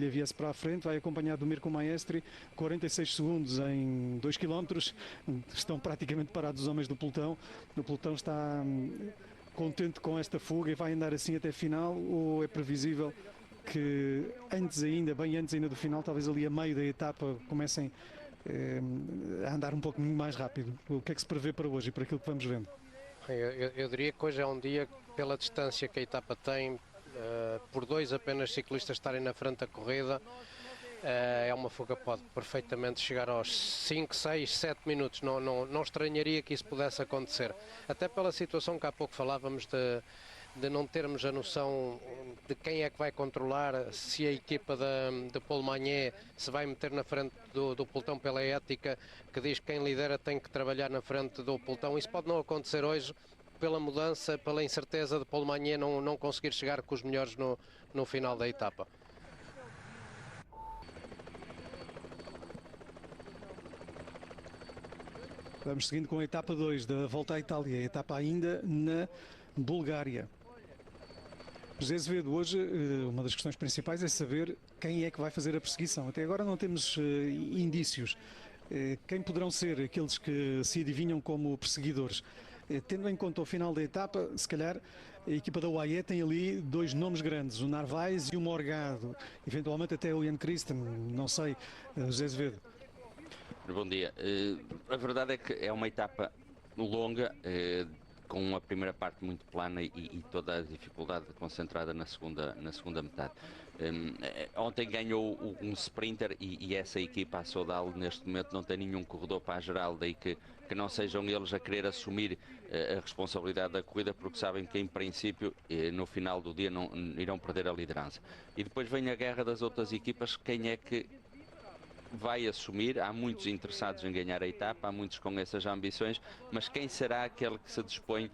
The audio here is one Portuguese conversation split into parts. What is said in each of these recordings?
Viesse para a frente, vai acompanhado do Mirko Maestri, 46 segundos em 2 km, estão praticamente parados os homens do pelotão. O pelotão está contente com esta fuga e vai andar assim até final, ou é previsível que antes ainda, bem antes ainda do final, talvez ali a meio da etapa, comecem a andar um pouco mais rápido? O que é que se prevê para hoje e para aquilo que vamos vendo? Eu diria que hoje é um dia, pela distância que a etapa tem, por dois apenas ciclistas estarem na frente da corrida, é uma fuga que pode perfeitamente chegar aos 5, 6, 7 minutos. Não estranharia que isso pudesse acontecer, até pela situação que há pouco falávamos de não termos a noção de quem é que vai controlar, se a equipa de Paul Magné se vai meter na frente do pelotão pela ética que diz que quem lidera tem que trabalhar na frente do pelotão. Isso pode não acontecer hoje pela mudança, pela incerteza de Paul Magné não conseguir chegar com os melhores no final da etapa. Vamos seguindo com a etapa 2 da Volta à Itália, a etapa ainda na Bulgária. José Azevedo, hoje uma das questões principais é saber quem é que vai fazer a perseguição. Até agora não temos indícios. Quem poderão ser aqueles que se adivinham como perseguidores? Tendo em conta o final da etapa, se calhar a equipa da UAE tem ali dois nomes grandes, o Narvaez e o Morgado, eventualmente até o Jan Christen, não sei, José Azevedo. Bom dia. A verdade é que é uma etapa longa, com uma primeira parte muito plana e toda a dificuldade concentrada na segunda metade. Ontem ganhou um sprinter e essa equipa, a Soudal, neste momento não tem nenhum corredor para a geral, daí que não sejam eles a querer assumir a responsabilidade da corrida, porque sabem que em princípio no final do dia não irão perder a liderança. E depois vem a guerra das outras equipas, quem é que vai assumir. Há muitos interessados em ganhar a etapa, há muitos com essas ambições, mas quem será aquele que se dispõe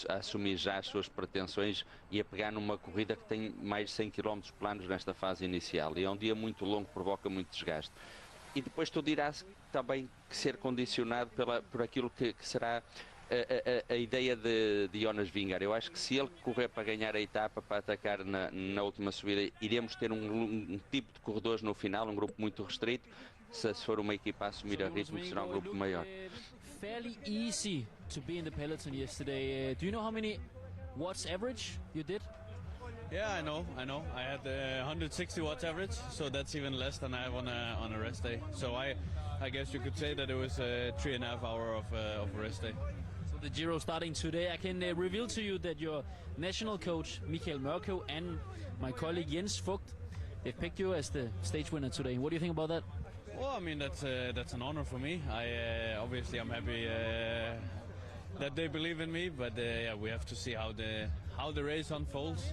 a assumir já as suas pretensões e a pegar numa corrida que tem mais de 100 km planos nesta fase inicial? E é um dia muito longo, provoca muito desgaste. E depois tudo irá também ser condicionado por aquilo que será a ideia de Jonas Vingegaard. Eu acho que se ele correr para ganhar a etapa, para atacar na última subida, iremos ter um tipo de corredores no final, um grupo muito restrito. Se for uma equipa a assumir a ritmo, será um grupo maior. Fairly easy to be in the peloton yesterday. Do you know how many watts average you did? Yeah, I know. I had 160 watts average, so that's even less than I have on a rest day. So I guess you could say that it was 3.5 hours of rest day. The Giro starting today. I can reveal to you that your national coach Michael Mørkøv and my colleague Jens Vogt, they've picked you as the stage winner today. What do you think about that? Well, I mean that's an honor for me. Obviously I'm happy that they believe in me, but yeah, we have to see how the race unfolds.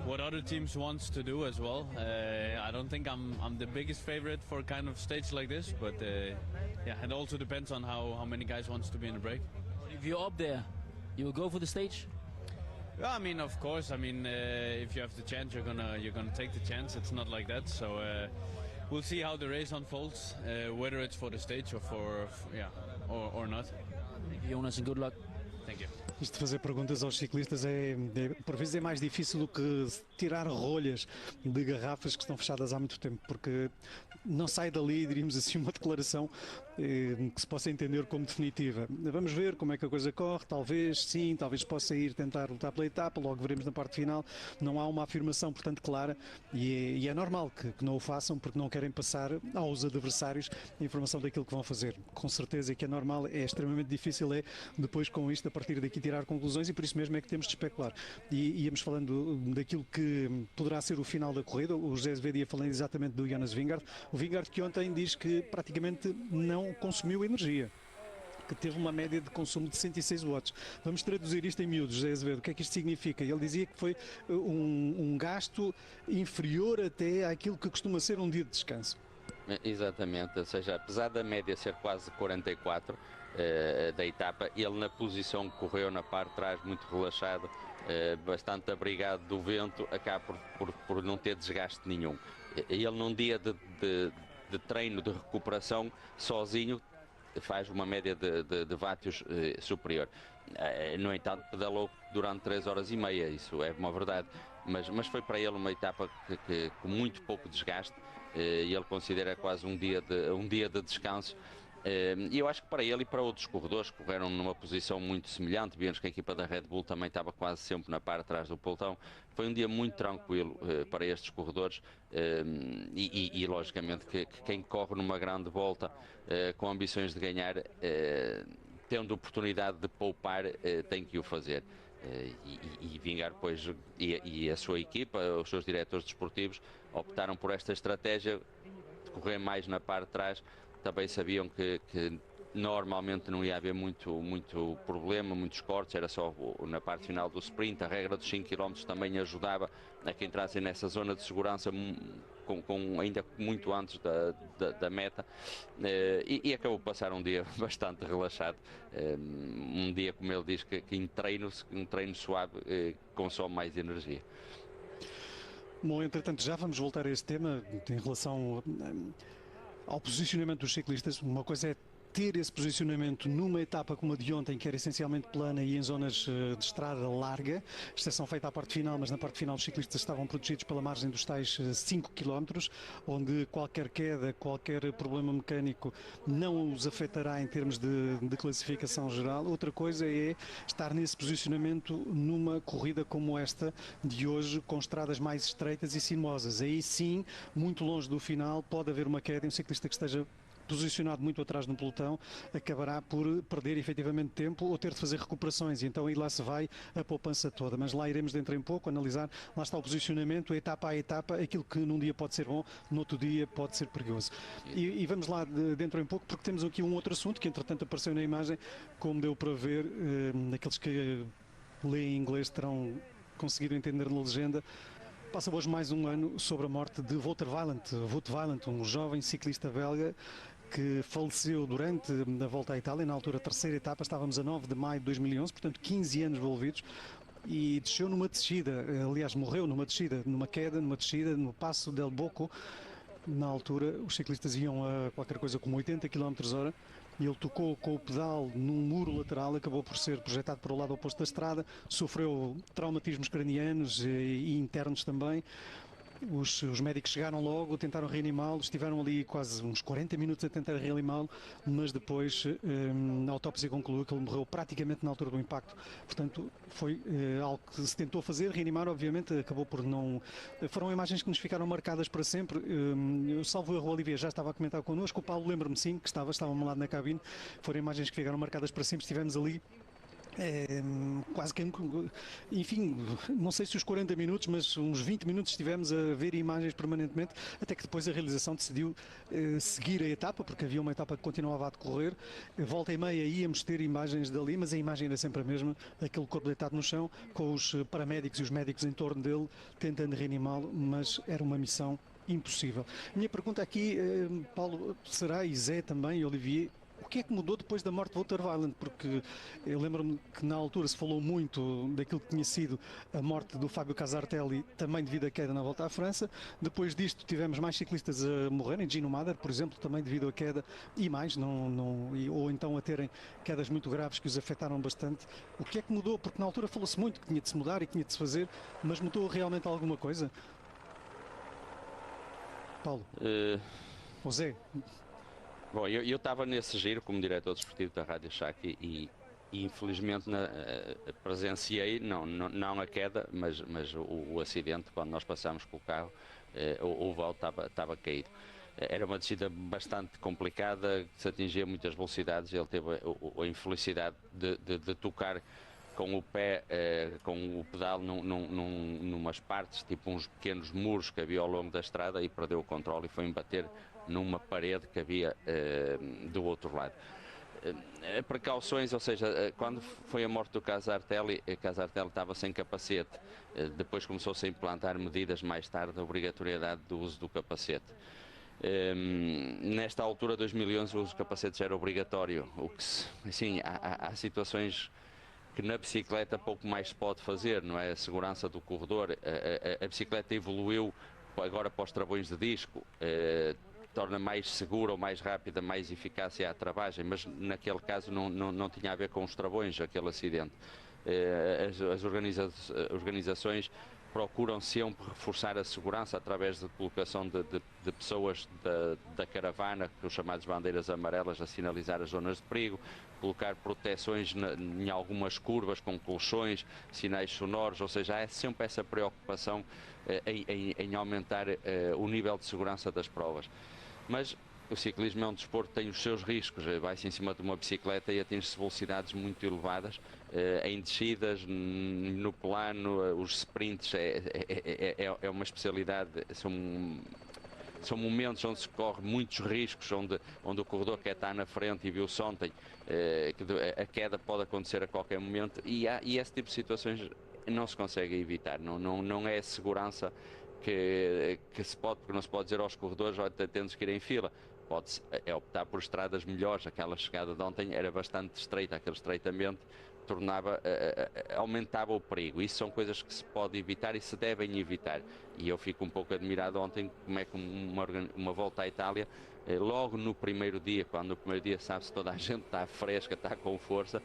What other teams wants to do as well. I don't think I'm the biggest favorite for a kind of stage like this, but yeah, it also depends on how many guys wants to be in the break. If you're up there, you will go for the stage? Yeah, I mean, of course. I mean, if you have the chance, you're gonna take the chance. It's not like that. So we'll see how the race unfolds, whether it's for the stage or not. Thank you, Jonas, and good luck. Thank you. Isto de fazer perguntas aos ciclistas por vezes é mais difícil do que tirar rolhas de garrafas que estão fechadas há muito tempo, porque não sai dali, diríamos assim, uma declaração que se possa entender como definitiva. Vamos ver como é que a coisa corre, talvez sim, talvez possa ir tentar lutar pela etapa, logo veremos na parte final. Não há uma afirmação, portanto, clara, e é normal que não o façam, porque não querem passar aos adversários a informação daquilo que vão fazer. Com certeza que é normal, é extremamente difícil, depois com isto, a partir daqui tirar conclusões, e por isso mesmo é que temos de especular. E íamos falando daquilo que poderá ser o final da corrida. O José Azevedo ia falando exatamente do Jonas Vingegaard. O Vingegaard que ontem diz que praticamente não consumiu energia, que teve uma média de consumo de 106 watts. Vamos traduzir isto em miúdos, José Azevedo. O que é que isto significa? Ele dizia que foi um gasto inferior até àquilo que costuma ser um dia de descanso. Exatamente, ou seja, apesar da média ser quase 44 da etapa, ele na posição que correu na parte de trás, muito relaxado, bastante abrigado do vento, acaba por não ter desgaste nenhum. Ele num dia de treino, de recuperação, sozinho, faz uma média de vátios superior. No entanto, pedalou durante 3 horas e meia, isso é uma verdade. mas foi para ele uma etapa com muito pouco desgaste, e ele considera quase um dia de descanso. E eu acho que para ele e para outros corredores que correram numa posição muito semelhante, vemos que a equipa da Red Bull também estava quase sempre na parte atrás do pelotão. Foi um dia muito tranquilo para estes corredores, e logicamente que quem corre numa grande volta com ambições de ganhar, tendo oportunidade de poupar, tem que o fazer. E vingar, pois, e a sua equipa, os seus diretores desportivos optaram por esta estratégia de correr mais na parte de trás. Também sabiam que normalmente não ia haver muito problema, muitos cortes, era só na parte final do sprint. A regra dos 5 km também ajudava a que entrassem nessa zona de segurança ainda muito antes da meta, e acabou de passar um dia bastante relaxado, um dia, como ele diz, que em um treino suave consome mais energia. Bom, entretanto, já vamos voltar a este tema em relação ao posicionamento dos ciclistas. Uma coisa é ter esse posicionamento numa etapa como a de ontem, que era essencialmente plana e em zonas de estrada larga, exceção feita à parte final, mas na parte final os ciclistas estavam protegidos pela margem dos tais 5 km, onde qualquer queda, qualquer problema mecânico não os afetará em termos de classificação geral. Outra coisa é estar nesse posicionamento numa corrida como esta de hoje, com estradas mais estreitas e sinuosas. Aí sim, muito longe do final, pode haver uma queda e um ciclista que esteja posicionado muito atrás no pelotão acabará por perder efetivamente tempo ou ter de fazer recuperações, e então aí lá se vai a poupança toda. Mas lá iremos dentro em pouco analisar, lá está o posicionamento, etapa a etapa, aquilo que num dia pode ser bom, no outro dia pode ser perigoso. E vamos lá dentro em pouco, porque temos aqui um outro assunto que entretanto apareceu na imagem, como deu para ver, aqueles que leem inglês terão conseguido entender na legenda. Passa hoje mais um ano sobre a morte de Wout Wyland, um jovem ciclista belga que faleceu durante a volta à Itália, na altura a terceira etapa. Estávamos a 9 de maio de 2011, portanto 15 anos envolvidos, e desceu numa descida, aliás morreu numa descida, numa queda, numa descida no Passo del Bocco. Na altura os ciclistas iam a qualquer coisa como 80 km/h e ele tocou com o pedal num muro lateral, acabou por ser projetado para o lado oposto da estrada, sofreu traumatismos cranianos e internos também. Os médicos chegaram logo, tentaram reanimá-lo, estiveram ali quase uns 40 minutos a tentar reanimá-lo, mas depois a autópsia concluiu que ele morreu praticamente na altura do impacto. Portanto, foi algo que se tentou fazer, reanimar, obviamente, acabou por não... Foram imagens que nos ficaram marcadas para sempre. Eu, salvo erro, o Olivier já estava a comentar connosco, o Paulo lembra-me sim, que estava ao meu lado na cabine. Foram imagens que ficaram marcadas para sempre, estivemos ali quase que, enfim, não sei se os 40 minutos, mas uns 20 minutos estivemos a ver imagens permanentemente, até que depois a realização decidiu seguir a etapa, porque havia uma etapa que continuava a decorrer. Volta e meia íamos ter imagens dali, mas a imagem era sempre a mesma, aquele corpo deitado no chão, com os paramédicos e os médicos em torno dele, tentando reanimá-lo, mas era uma missão impossível. Minha pergunta aqui, Paulo, será, e Zé também, e Olivier, o que é que mudou depois da morte de Wout Wyland? Porque eu lembro-me que na altura se falou muito daquilo que tinha sido a morte do Fábio Casartelli, também devido à queda na Volta à França. Depois disto tivemos mais ciclistas a morrerem, Gino Mader, por exemplo, também devido à queda, e mais, ou então a terem quedas muito graves que os afetaram bastante. O que é que mudou? Porque na altura falou-se muito que tinha de se mudar e que tinha de se fazer, mas mudou realmente alguma coisa? Paulo? Ou Zé? Bom, eu estava nesse giro como diretor desportivo da Rádio Shack e infelizmente presenciei, não a queda, mas o acidente, quando nós passámos com o carro, o Wout estava caído. Era uma descida bastante complicada, que se atingia muitas velocidades. Ele teve a infelicidade de tocar com o pé, com o pedal numas partes, tipo uns pequenos muros que havia ao longo da estrada, e perdeu o controle e foi embater numa parede que havia do outro lado. Precauções, ou seja, quando foi a morte do Casartelli estava sem capacete. Depois começou-se a implantar medidas mais tarde, a obrigatoriedade do uso do capacete. Nesta altura, 2011, o uso do capacete já era obrigatório. O que, assim, há situações que na bicicleta pouco mais se pode fazer, não é? A segurança do corredor, a bicicleta evoluiu agora para os travões de disco, torna mais segura ou mais rápida, mais eficácia a travagem, mas naquele caso não tinha a ver com os travões, aquele acidente. As organizações procuram sempre reforçar a segurança através da colocação de pessoas da caravana, os chamados bandeiras amarelas, a sinalizar as zonas de perigo, colocar proteções em algumas curvas com colchões, sinais sonoros, ou seja, há sempre essa preocupação em aumentar o nível de segurança das provas. Mas o ciclismo é um desporto que tem os seus riscos, vai-se em cima de uma bicicleta e atinge-se velocidades muito elevadas, em descidas, no plano, os sprints é uma especialidade, são momentos onde se corre muitos riscos, onde o corredor quer estar na frente e viu-se ontem que a queda pode acontecer a qualquer momento e esse tipo de situações não se consegue evitar, não é a segurança que se pode, porque não se pode dizer aos corredores, olha, temos que ir em fila. Pode-se optar por estradas melhores. Aquela chegada de ontem era bastante estreita, aquele estreitamento aumentava o perigo. Isso são coisas que se pode evitar e se devem evitar. E eu fico um pouco admirado ontem como é que uma volta à Itália, logo no primeiro dia, quando no primeiro dia sabe-se toda a gente está fresca, está com força,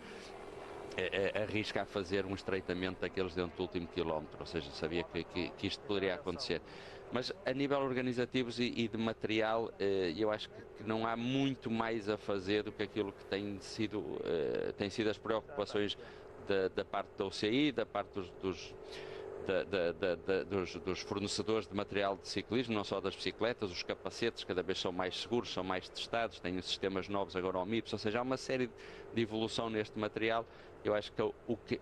arrisca a fazer um estreitamento daqueles dentro do último quilómetro, ou seja, sabia que isto poderia acontecer. Mas a nível organizativo e de material, eu acho que não há muito mais a fazer do que aquilo que tem sido as preocupações da parte da UCI, da parte dos fornecedores de material de ciclismo, não só das bicicletas, os capacetes cada vez são mais seguros, são mais testados, têm sistemas novos agora ao MIPS, ou seja, há uma série de evolução neste material. Eu acho que o que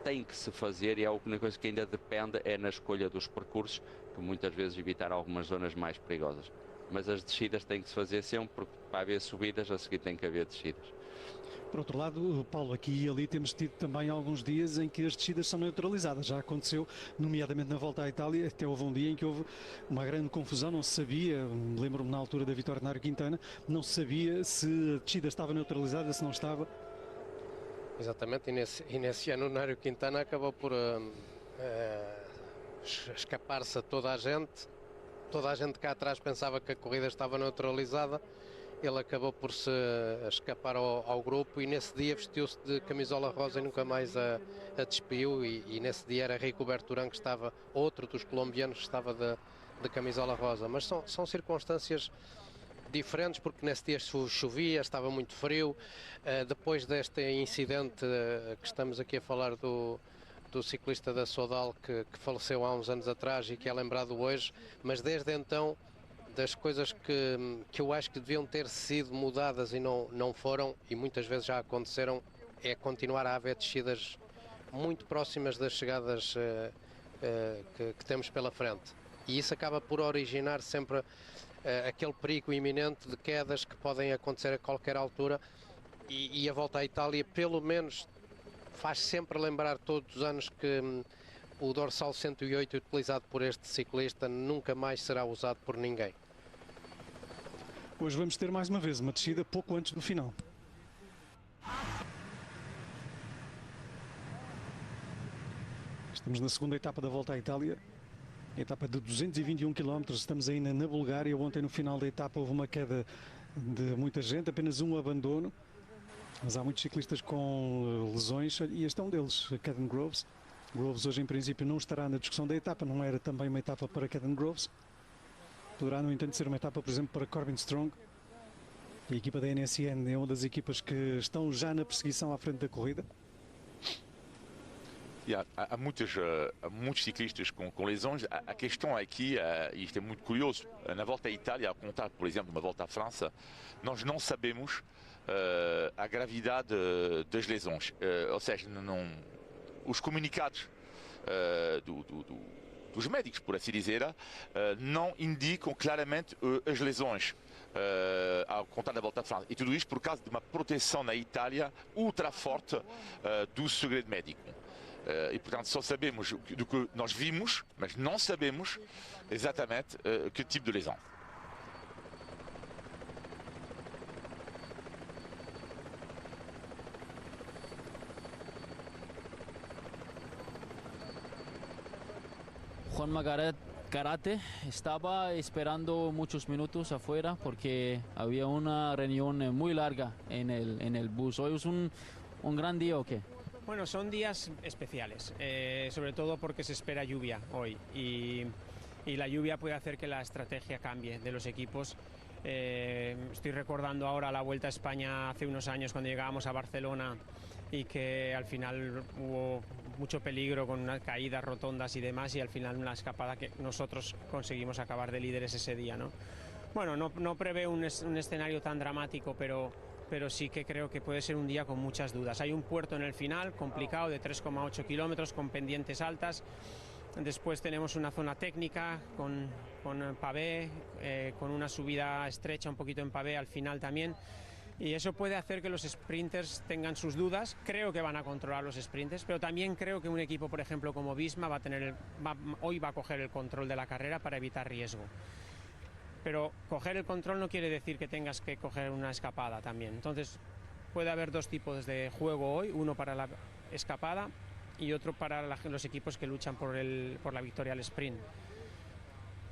tem que se fazer, e é a única coisa que ainda depende, é na escolha dos percursos, que muitas vezes evitar algumas zonas mais perigosas. Mas as descidas têm que se fazer sempre, porque para haver subidas, a seguir tem que haver descidas. Por outro lado, Paulo, aqui e ali temos tido também alguns dias em que as descidas são neutralizadas. Já aconteceu, nomeadamente na volta à Itália, até houve um dia em que houve uma grande confusão, não se sabia, lembro-me na altura da vitória de Nairo Quintana, não se sabia se a descida estava neutralizada, se não estava. Exatamente, e nesse ano o Nairo Quintana acabou por escapar-se a toda a gente. Toda a gente cá atrás pensava que a corrida estava neutralizada. Ele acabou por se escapar ao grupo e nesse dia vestiu-se de camisola rosa e nunca mais a despiu. E nesse dia era Rigoberto Urán que estava, outro dos colombianos que estava de camisola rosa. Mas são circunstâncias diferentes, porque nesse dia chovia, estava muito frio. Depois deste incidente que estamos aqui a falar do ciclista da Sodal que faleceu há uns anos atrás e que é lembrado hoje, mas desde então das coisas que eu acho que deviam ter sido mudadas e não foram, e muitas vezes já aconteceram, é continuar a haver descidas muito próximas das chegadas que temos pela frente. E isso acaba por originar sempre aquele perigo iminente de quedas que podem acontecer a qualquer altura, e a volta à Itália pelo menos faz sempre lembrar todos os anos que o dorsal 108 utilizado por este ciclista nunca mais será usado por ninguém. Hoje vamos ter mais uma vez uma descida pouco antes do final. Estamos na segunda etapa da volta à Itália, etapa de 221 km, estamos ainda na Bulgária. Ontem no final da etapa houve uma queda de muita gente, apenas um abandono, mas há muitos ciclistas com lesões e este é um deles, Caden Groves. Groves hoje em princípio não estará na discussão da etapa, não era também uma etapa para Caden Groves. Poderá, no entanto, ser uma etapa, por exemplo, para Corbin Strong. A equipa da NSN é uma das equipas que estão já na perseguição à frente da corrida. Há muitos ciclistas com lesões. A questão aqui, isto é muito curioso, na volta à Itália, ao contar, por exemplo, uma volta à França, nós não sabemos a gravidade das lesões. Ou seja, os comunicados dos médicos, por assim dizer, não indicam claramente as lesões ao contar da volta à França. E tudo isto por causa de uma proteção na Itália ultra forte do segredo médico. E portanto só sabemos do que nós vimos, mas não sabemos exatamente que tipo de lesão. Juan Garate estaba esperando muchos minutos afuera porque había una reunión muy larga en el bus. ¿Hoy es un gran día o qué? Bueno, son días especiales, sobre todo porque se espera lluvia hoy y la lluvia puede hacer que la estrategia cambie de los equipos. Estoy recordando ahora la Vuelta a España hace unos años cuando llegábamos a Barcelona y que al final hubo mucho peligro con unas caídas rotondas y demás, y al final una escapada que nosotros conseguimos acabar de líderes ese día, ¿no? Bueno, no prevé un escenario tan dramático, pero sí que creo que puede ser un día con muchas dudas. Hay un puerto en el final complicado de 3,8 kilómetros con pendientes altas. Después tenemos una zona técnica con pavé, con una subida estrecha un poquito en pavé al final también. Y eso puede hacer que los sprinters tengan sus dudas. Creo que van a controlar los sprinters, pero también creo que un equipo, por ejemplo, como Visma, hoy va a coger el control de la carrera para evitar riesgo. Pero coger el control no quiere decir que tengas que coger una escapada también. Entonces puede haber dos tipos de juego hoy, uno para la escapada y otro para los equipos que luchan por la victoria al sprint.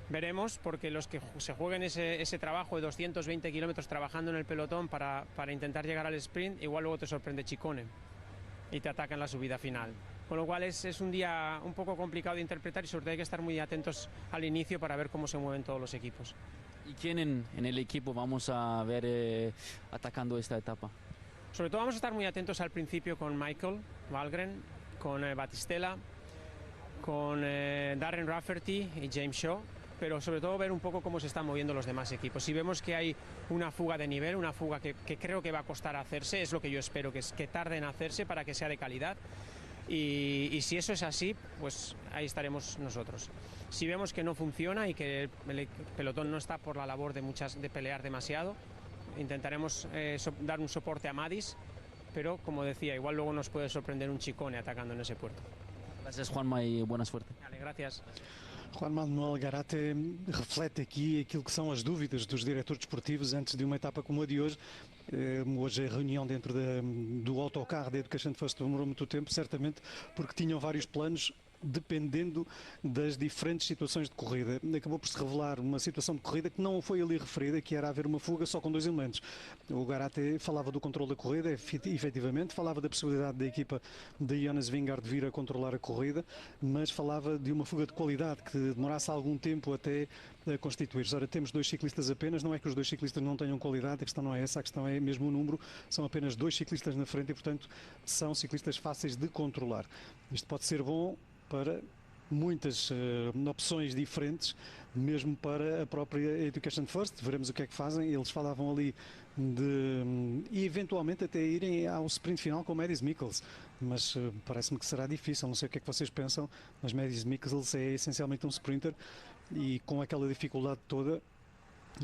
Veremos, porque los que se jueguen ese trabajo de 220 kilómetros trabajando en el pelotón para intentar llegar al sprint, igual luego te sorprende Ciccone y te ataca en la subida final. Con lo cual es un día un poco complicado de interpretar y sobre todo hay que estar muy atentos al inicio para ver cómo se mueven todos los equipos. ¿Y quién en el equipo vamos a ver atacando esta etapa? Sobre todo vamos a estar muy atentos al principio con Michael Valgren, con Battistella, con Darren Rafferty y James Shaw, pero sobre todo ver un poco cómo se están moviendo los demás equipos. Si vemos que hay una fuga de nivel, una fuga que creo que va a costar hacerse, es lo que yo espero, que tarde en hacerse para que sea de calidad. Y si eso es así, pues ahí estaremos nosotros. Si vemos que no funciona y que el pelotón no está por la labor de pelear demasiado, intentaremos dar un soporte a Madis, pero como decía, igual luego nos puede sorprender un Ciccone atacando en esse puerto. Gracias, Juanma, y buena suerte. Vale, gracias. Juan Manuel Garate reflete aqui aquilo que são as dúvidas dos diretores desportivos antes de uma etapa como a de hoje. Hoje a reunião dentro do autocarro da Education First demorou muito tempo, certamente porque tinham vários planos dependendo das diferentes situações de corrida. Acabou por se revelar uma situação de corrida que não foi ali referida, que era haver uma fuga só com dois elementos. O Garate falava do controle da corrida, efetivamente, falava da possibilidade da equipa de Jonas Vingegaard vir a controlar a corrida, mas falava de uma fuga de qualidade que demorasse algum tempo até constituir-se. Ora, temos dois ciclistas apenas, não é que os dois ciclistas não tenham qualidade, a questão não é essa, a questão é mesmo o número, são apenas dois ciclistas na frente e, portanto, são ciclistas fáceis de controlar. Isto pode ser bom para muitas opções diferentes, mesmo para a própria Education First. Veremos o que é que fazem. Eles falavam ali e eventualmente até irem ao sprint final com Mads Mikkelsen, mas parece-me que será difícil. Não sei o que é que vocês pensam, mas Mads Mikkelsen é essencialmente um sprinter e com aquela dificuldade toda,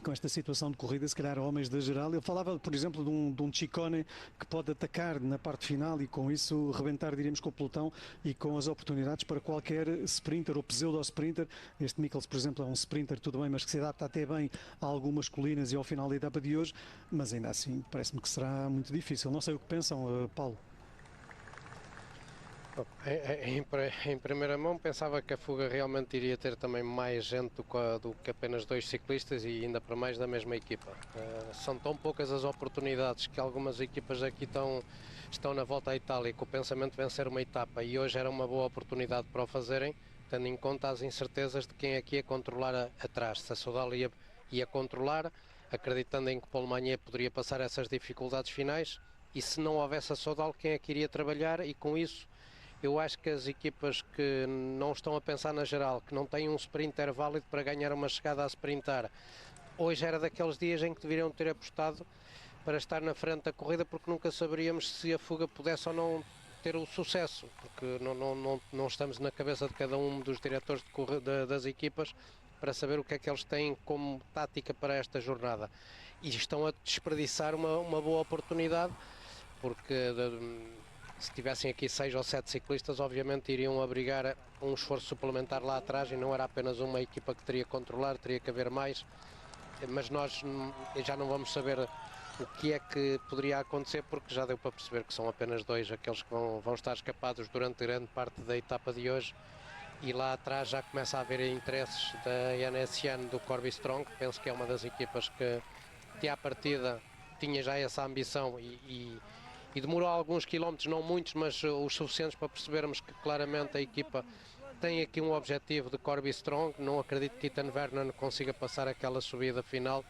com esta situação de corrida, se calhar homens da geral. Ele falava, por exemplo, de um Ciccone que pode atacar na parte final e com isso rebentar, diríamos, com o pelotão e com as oportunidades para qualquer sprinter ou pseudo-sprinter. Este Mikkelsen, por exemplo, é um sprinter, tudo bem, mas que se adapta até bem a algumas colinas e ao final da etapa de hoje, mas ainda assim parece-me que será muito difícil. Não sei o que pensam, Paulo. Em primeira mão pensava que a fuga realmente iria ter também mais gente do que apenas dois ciclistas e ainda para mais da mesma equipa. São tão poucas as oportunidades que algumas equipas aqui estão na volta à Itália com o pensamento de vencer uma etapa e hoje era uma boa oportunidade para o fazerem, tendo em conta as incertezas de quem aqui ia controlar atrás. Se a Soudal ia controlar, acreditando em que Paul Magnier poderia passar essas dificuldades finais, e se não houvesse a Soudal, quem é que iria trabalhar, e com isso eu acho que as equipas que não estão a pensar na geral, que não têm um sprinter válido para ganhar uma chegada a sprintar, hoje era daqueles dias em que deveriam ter apostado para estar na frente da corrida, porque nunca saberíamos se a fuga pudesse ou não ter o sucesso, porque não estamos na cabeça de cada um dos diretores das equipas para saber o que é que eles têm como tática para esta jornada. E estão a desperdiçar uma boa oportunidade, porque se tivessem aqui 6 ou 7 ciclistas, obviamente iriam abrigar um esforço suplementar lá atrás e não era apenas uma equipa que teria que controlar, teria que haver mais, mas nós já não vamos saber o que é que poderia acontecer, porque já deu para perceber que são apenas dois aqueles que vão estar escapados durante grande parte da etapa de hoje, e lá atrás já começa a haver interesses da Janesian, do Corby Strong, penso que é uma das equipas que à partida tinha já essa ambição e e demorou alguns quilómetros, não muitos, mas os suficientes para percebermos que claramente a equipa tem aqui um objetivo de Corby Strong. Não acredito que Ethan Vernon consiga passar aquela subida final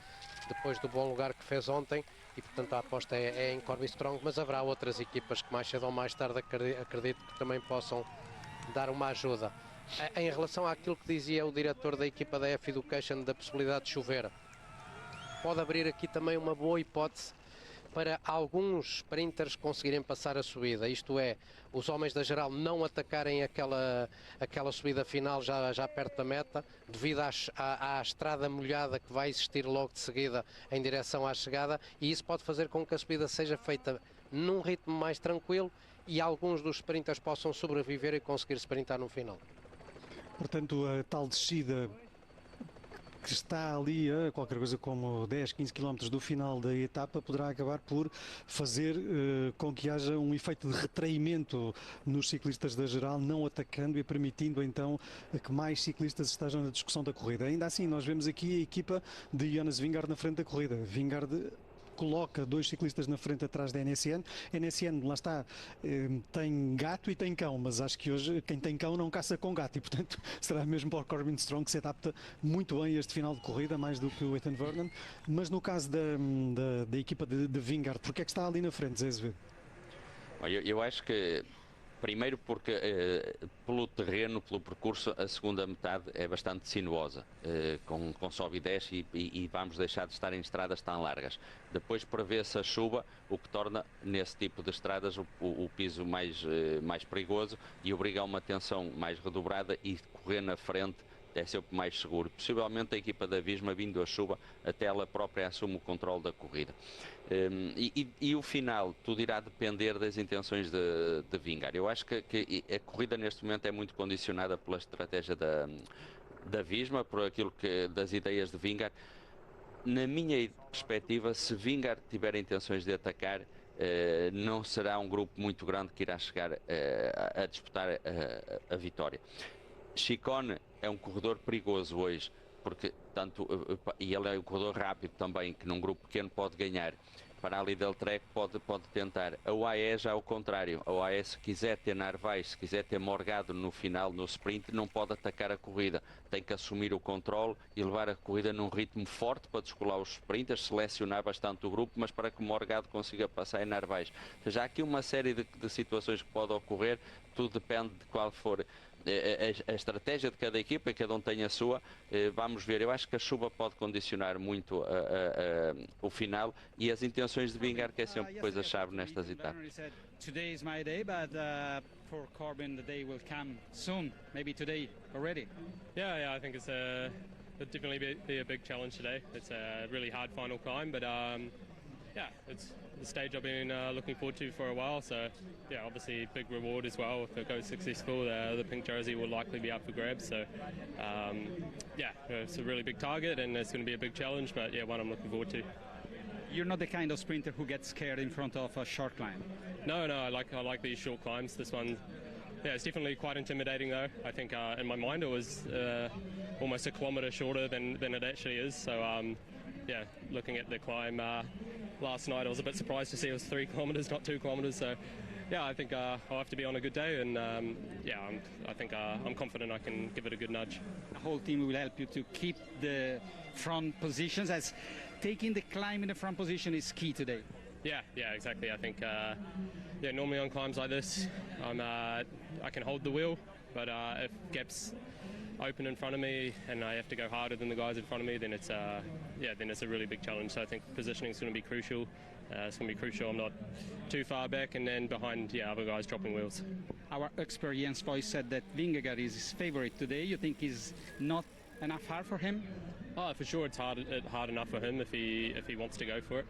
depois do bom lugar que fez ontem, e portanto a aposta é em Corby Strong, mas haverá outras equipas que mais cedo ou mais tarde acredito que também possam dar uma ajuda. Em relação àquilo que dizia o diretor da equipa da F Education, da possibilidade de chover, pode abrir aqui também uma boa hipótese para alguns sprinters conseguirem passar a subida, isto é, os homens da geral não atacarem aquela subida final já perto da meta, devido à estrada molhada que vai existir logo de seguida em direção à chegada, e isso pode fazer com que a subida seja feita num ritmo mais tranquilo e alguns dos sprinters possam sobreviver e conseguir sprintar no final. Portanto, a tal descida que está ali a qualquer coisa como 10, 15 km do final da etapa poderá acabar por fazer com que haja um efeito de retraimento nos ciclistas da geral, não atacando e permitindo então que mais ciclistas estejam na discussão da corrida. Ainda assim, nós vemos aqui a equipa de Jonas Vingegaard na frente da corrida. Vingegaard coloca 2 ciclistas na frente atrás da NSN. NSN, lá está, tem gato e tem cão, mas acho que hoje quem tem cão não caça com gato, e portanto será mesmo para o Corbin Strong, que se adapta muito bem a este final de corrida, mais do que o Ethan Vernon. Mas no caso da equipa de Vingegaard, porque é que está ali na frente, Zé Azevedo? Eu acho que primeiro porque pelo terreno, pelo percurso, a segunda metade é bastante sinuosa, com sobe e desce, e vamos deixar de estar em estradas tão largas. Depois prevê-se a chuva, o que torna nesse tipo de estradas o piso mais perigoso e obriga a uma tensão mais redobrada, e correr na frente é sempre mais seguro. Possivelmente a equipa da Visma, vindo a chuva, até ela própria assume o controle da corrida. E o final, tudo irá depender das intenções de Vingegaard. Eu acho que a corrida neste momento é muito condicionada pela estratégia da Visma, por aquilo das ideias de Vingegaard. Na minha perspectiva, se Vingegaard tiver intenções de atacar, não será um grupo muito grande que irá chegar a disputar a vitória. Chicone é um corredor perigoso hoje, porque e ele é um corredor rápido também, que num grupo pequeno pode ganhar. Para ali del Trek pode tentar. A UAE já ao contrário. A UAE, se quiser ter Narvaez, se quiser ter Morgado no final, no sprint, não pode atacar a corrida. Tem que assumir o controle e levar a corrida num ritmo forte para descolar os sprinters, selecionar bastante o grupo, mas para que o Morgado consiga passar em Narvaez. Ou seja, há aqui uma série de situações que pode ocorrer, tudo depende de qual for a estratégia de cada equipa, cada um tem a sua. Vamos ver. Eu acho que a chuva pode condicionar muito o final, e as intenções de Vingegaard, que é sempre depois a chave nestas etapas. Today is my day, but for Corbin the day will come soon, maybe today already. Yeah, I think it's it'll definitely be a big challenge today. It's a really hard final climb, but yeah, it's the stage I've been looking forward to for a while, so yeah, obviously big reward as well. If it goes successful, the pink jersey will likely be up for grabs, so yeah, it's a really big target and it's going to be a big challenge, but yeah, one I'm looking forward to. You're not the kind of sprinter who gets scared in front of a short climb. No, I like these short climbs. This one, yeah, it's definitely quite intimidating though. I think in my mind it was almost a kilometre shorter than it actually is, so yeah, looking at the climb last night, I was a bit surprised to see it was 3 kilometres, not 2 kilometres. So, yeah, I think I'll have to be on a good day, and yeah, I think I'm confident I can give it a good nudge. The whole team will help you to keep the front positions, as taking the climb in the front position is key today. Yeah, exactly. I think yeah, normally on climbs like this, I can hold the wheel, but if gaps open in front of me and I have to go harder than the guys in front of me, then it's a really big challenge. So I think positioning is going to be crucial. It's going to be crucial I'm not too far back and then behind other guys dropping wheels. Our experienced voice said that Vingegaard is his favourite today. You think is not enough hard for him? Oh, for sure, it's hard enough for him if he wants to go for it.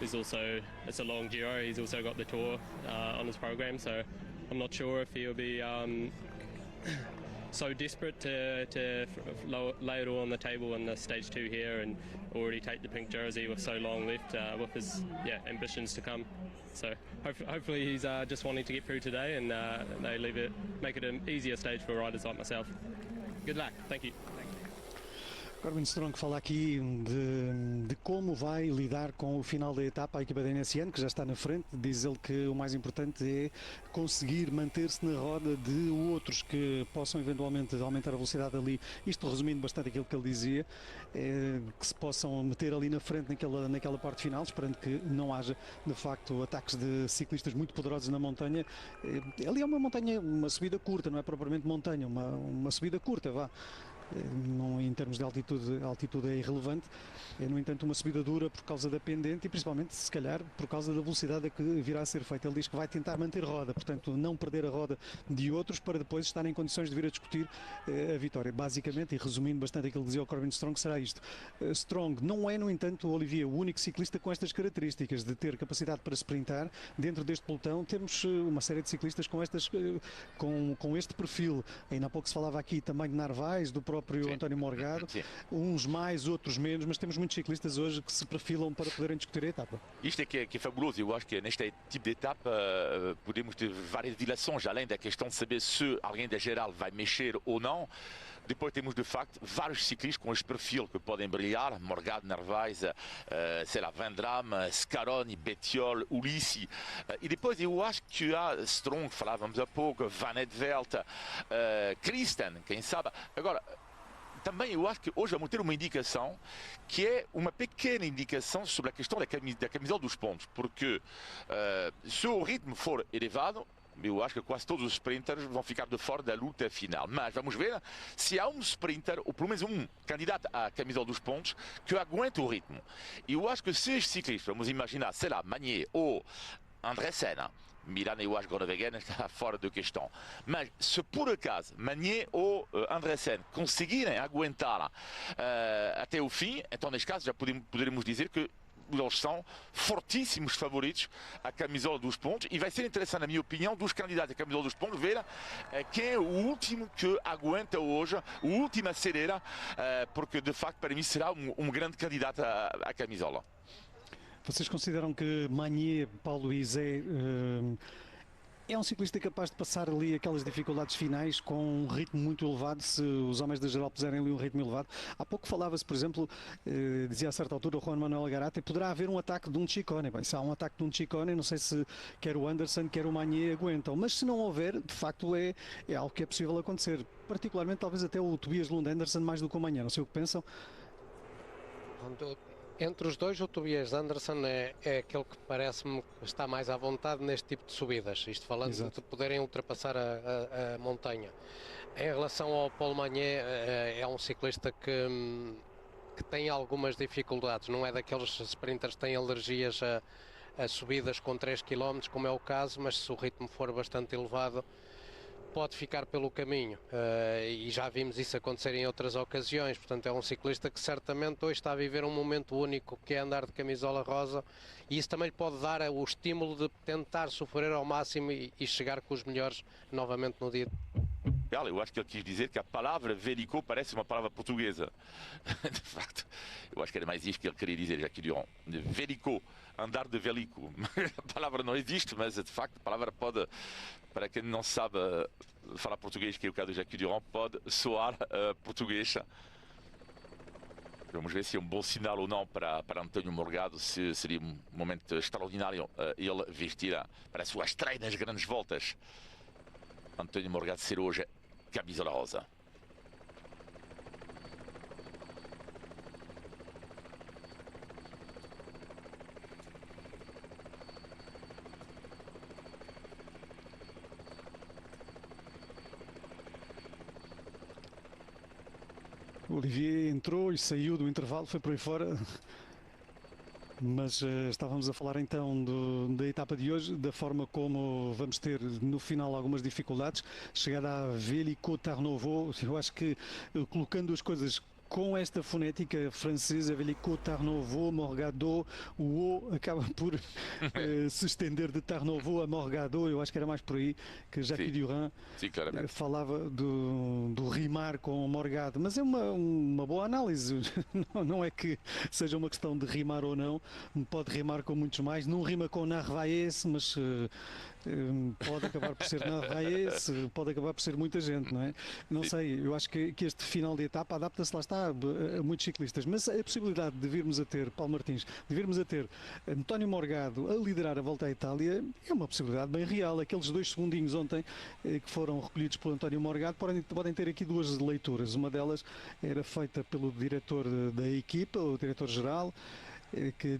It's a long Giro. He's also got the Tour on his program, so I'm not sure if he'll be so desperate to lay it all on the table in the stage 2 here and already take the pink jersey with so long left with his ambitions to come. So hopefully he's just wanting to get through today, and they make it an easier stage for riders like myself. Good luck. Thank you. Corbin Strong fala aqui de como vai lidar com o final da etapa a equipa da NSN, que já está na frente. Diz ele que o mais importante é conseguir manter-se na roda de outros que possam eventualmente aumentar a velocidade ali. Isto resumindo bastante aquilo que ele dizia, que se possam meter ali na frente naquela parte final, esperando que não haja de facto ataques de ciclistas muito poderosos na montanha. Ali é uma montanha, uma subida curta, não é propriamente montanha, uma subida curta, vá. Não, em termos de altitude, a altitude é irrelevante, é no entanto uma subida dura por causa da pendente e principalmente se calhar por causa da velocidade a que virá a ser feita. Ele diz que vai tentar manter roda, portanto não perder a roda de outros para depois estar em condições de vir a discutir a vitória. Basicamente, e resumindo bastante aquilo que dizia o Corbin Strong, será isto. Strong não é no entanto, Olivier, o único ciclista com estas características de ter capacidade para sprintar. Dentro deste pelotão temos uma série de ciclistas com este perfil. Ainda há pouco se falava aqui também de Narvaez, do próprio António Morgado, uns mais, outros menos, mas temos muitos ciclistas hoje que se perfilam para poderem discutir a etapa. Isto é que é fabuloso. Eu acho que neste tipo de etapa podemos ter várias dilações, além da questão de saber se alguém da geral vai mexer ou não. Depois temos de facto vários ciclistas com este perfil que podem brilhar, Morgado, Narvaez, sei lá, Van Damme, Scaroni, Bettiol, Ulissi. E depois eu acho que há Strong, falávamos há pouco, Van Aert, Christen, quem sabe. Agora, também eu acho que hoje vamos ter uma indicação que é uma pequena indicação sobre a questão da camisola dos pontos, porque se o ritmo for elevado, eu acho que quase todos os sprinters vão ficar de fora da luta final. Mas vamos ver se há um sprinter, ou pelo menos um candidato à camisola dos pontos, que aguente o ritmo. E eu acho que se estes ciclistas, vamos imaginar, sei lá, Magnier ou Andressen, Milan eu acho que Groenewegen está fora de questão. Mas se por acaso Magnier ou Andressen conseguirem aguentar até o fim, então neste caso já poderíamos dizer que eles são fortíssimos favoritos à camisola dos pontos e vai ser interessante, na minha opinião, dos candidatos à camisola dos pontos, ver quem é o último que aguenta hoje, o último a ceder, porque de facto para mim será um grande candidato à camisola. Vocês consideram que Magnier, Paulo e Zé, é um ciclista capaz de passar ali aquelas dificuldades finais com um ritmo muito elevado, se os homens da geral puserem ali um ritmo elevado? Há pouco falava-se, por exemplo, dizia a certa altura o Juan Manuel Garate, poderá haver um ataque de um Ciccone. Bem, se há um ataque de um Ciccone, não sei se quer o Anderson, quer o Magnier aguentam, mas se não houver, de facto é algo que é possível acontecer, particularmente talvez até o Tobias Lund Anderson mais do que o Magnier, não sei o que pensam. Entre os dois, o Tobias Anderson é aquele que parece-me que está mais à vontade neste tipo de subidas, isto falando de poderem ultrapassar a montanha. Em relação ao Paul Magnier, é um ciclista que tem algumas dificuldades, não é daqueles sprinters que têm alergias a subidas com 3 km, como é o caso, mas se o ritmo for bastante elevado, pode ficar pelo caminho, e já vimos isso acontecer em outras ocasiões. Portanto é um ciclista que certamente hoje está a viver um momento único, que é andar de camisola rosa, e isso também lhe pode dar o estímulo de tentar sofrer ao máximo e chegar com os melhores novamente no dia. Eu acho que ele quis dizer que a palavra Velico parece uma palavra portuguesa. De facto, eu acho que era mais isso que ele queria dizer, Jacques Durand. Velico, andar de Velico. A palavra não existe, mas de facto a palavra pode, para quem não sabe falar português, que é o caso do Jacques Durand, pode soar português. Vamos ver se é um bom sinal ou não para António Morgado, se seria um momento extraordinário ele vestir para a sua estreia nas grandes voltas. António Morgado ser hoje camisola rosa. O Olivier entrou e saiu do intervalo, foi por aí fora. Mas estávamos a falar então da etapa de hoje, da forma como vamos ter no final algumas dificuldades. Chegada a Velico-Tarnovo, eu acho que colocando as coisas com esta fonética francesa, Velico-Tarnovo, Morgado, o O acaba por se estender de Tarnovo a Morgado. Eu acho que era mais por aí que Jacques Durand falava do rimar com Morgado, mas é uma boa análise. Não é que seja uma questão de rimar ou não, pode rimar com muitos mais. Não rima com Narvaez, mas pode acabar por ser na Reyes, pode acabar por ser muita gente, não é? Não sei, eu acho que este final de etapa adapta-se, lá está, a muitos ciclistas, mas a possibilidade de virmos a ter, Paulo Martins, de virmos a ter António Morgado a liderar a Volta à Itália é uma possibilidade bem real. Aqueles 2 segundinhos ontem que foram recolhidos pelo António Morgado podem ter aqui 2 leituras. Uma delas era feita pelo diretor da equipa, o diretor-geral, que